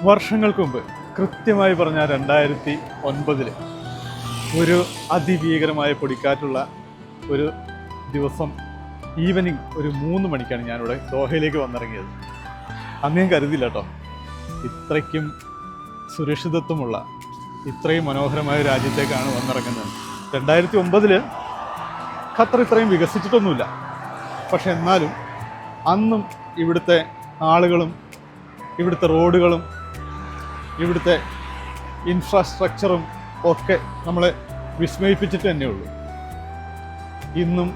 വർഷങ്ങൾക്ക് മുമ്പ്, കൃത്യമായി പറഞ്ഞാൽ 2009 ഒരു അതിഭീകരമായ പൊടിക്കാറ്റുള്ള ഒരു ദിവസം ഈവനിങ് ഒരു 3 മണിക്കാണ് ഞാനിവിടെ ദോഹയിലേക്ക് വന്നിറങ്ങിയത്. അന്ന് ഞാൻ കരുതില്ല കേട്ടോ, ഇത്രയ്ക്കും സുരക്ഷിതത്വമുള്ള ഇത്രയും മനോഹരമായ രാജ്യത്തേക്കാണ് വന്നിറങ്ങുന്നത്. 2009 ഖത്തർ ഇത്രയും വികസിച്ചിട്ടൊന്നുമില്ല. പക്ഷെ എന്നാലും അന്നും ഇവിടുത്തെ ആളുകളും ഇവിടുത്തെ റോഡുകളും ഇവിടുത്തെ ഇൻഫ്രാസ്ട്രക്ചറും ഒക്കെ നമ്മളെ വിസ്മയിപ്പിച്ചിട്ട് തന്നെയുള്ളൂ. ഇന്നും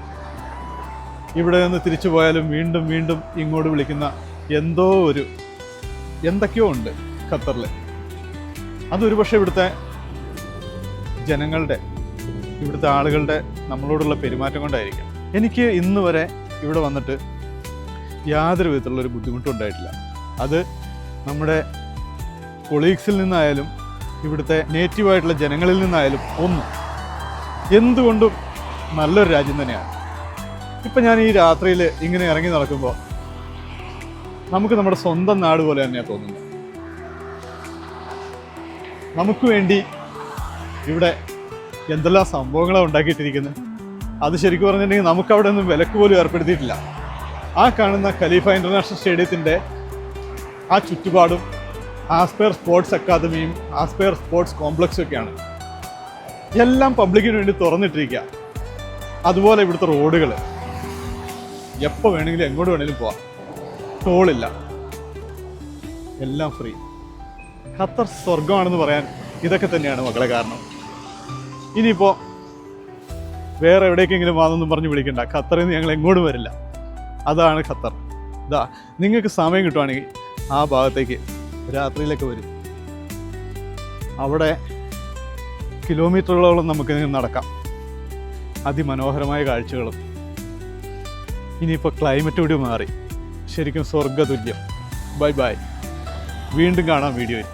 ഇവിടെ നിന്ന് തിരിച്ചു പോയാലും വീണ്ടും വീണ്ടും ഇങ്ങോട്ട് വിളിക്കുന്ന എന്തൊക്കെയോ ഉണ്ട് ഖത്തറിൽ. അതൊരു പക്ഷേ ഇവിടുത്തെ ജനങ്ങളുടെ, ഇവിടുത്തെ ആളുകളുടെ നമ്മളോടുള്ള പെരുമാറ്റം കൊണ്ടായിരിക്കാം. എനിക്ക് ഇന്ന് വരെ ഇവിടെ വന്നിട്ട് യാതൊരു വിധത്തിലുള്ളൊരു ബുദ്ധിമുട്ടും ഉണ്ടായിട്ടില്ല. അത് നമ്മുടെ കൊളീഗ്സിൽ നിന്നായാലും ഇവിടുത്തെ നേറ്റീവായിട്ടുള്ള ജനങ്ങളിൽ നിന്നായാലും എന്തുകൊണ്ടും നല്ലൊരു രാജ്യം തന്നെയാണ്. ഇപ്പം ഞാൻ ഈ രാത്രിയിൽ ഇങ്ങനെ ഇറങ്ങി നടക്കുമ്പോൾ നമുക്ക് നമ്മുടെ സ്വന്തം നാട് പോലെ തന്നെയാണ് തോന്നുന്നത്. നമുക്ക് വേണ്ടി ഇവിടെ എന്തെല്ലാം സംഭവങ്ങളാണ് ഉണ്ടാക്കിയിട്ടിരിക്കുന്നത്. അത് ശരിക്കും പറഞ്ഞിട്ടുണ്ടെങ്കിൽ നമുക്കവിടെ ഒന്നും വിലക്ക് പോലും ഏർപ്പെടുത്തിയിട്ടില്ല. ആ കാണുന്ന ഖലീഫ ഇൻ്റർനാഷണൽ സ്റ്റേഡിയത്തിൻ്റെ ആ ചുറ്റുപാടും ആസ്പെയർ സ്പോർട്സ് അക്കാദമിയും ആസ്പെയർ സ്പോർട്സ് കോംപ്ലക്സും ഒക്കെയാണ്. എല്ലാം പബ്ലിക്കിന് വേണ്ടി തുറന്നിട്ടിരിക്കുക. അതുപോലെ ഇവിടുത്തെ റോഡുകൾ എപ്പോൾ വേണമെങ്കിലും എങ്ങോട്ട് വേണമെങ്കിലും പോവാം. ടോളില്ല, എല്ലാം ഫ്രീ. ഖത്തർ സ്വർഗമാണെന്ന് പറയാൻ ഇതൊക്കെ തന്നെയാണ് മക്കളെ കാരണം. ഇനിയിപ്പോൾ വേറെ എവിടേക്കെങ്കിലും വാന്നൊന്നും പറഞ്ഞ് വിളിക്കണ്ട, ഖത്തറിൽ നിന്ന് ഞങ്ങൾ എങ്ങോട്ടും വരില്ല. അതാണ് ഖത്തർ. നിങ്ങൾക്ക് സമയം കിട്ടുവാണെങ്കിൽ ആ ഭാഗത്തേക്ക് രാത്രിയിലൊക്കെ വരും. അവിടെ കിലോമീറ്ററുകളോളം നമുക്ക് നടക്കാം. അതിമനോഹരമായ കാഴ്ചകളും. ഇനിയിപ്പോൾ ക്ലൈമറ്റ് കൂടി മാറി, ശരിക്കും സ്വർഗ്ഗതുല്യം. ബൈ ബൈ, വീണ്ടും കാണാം വീഡിയോയിൽ.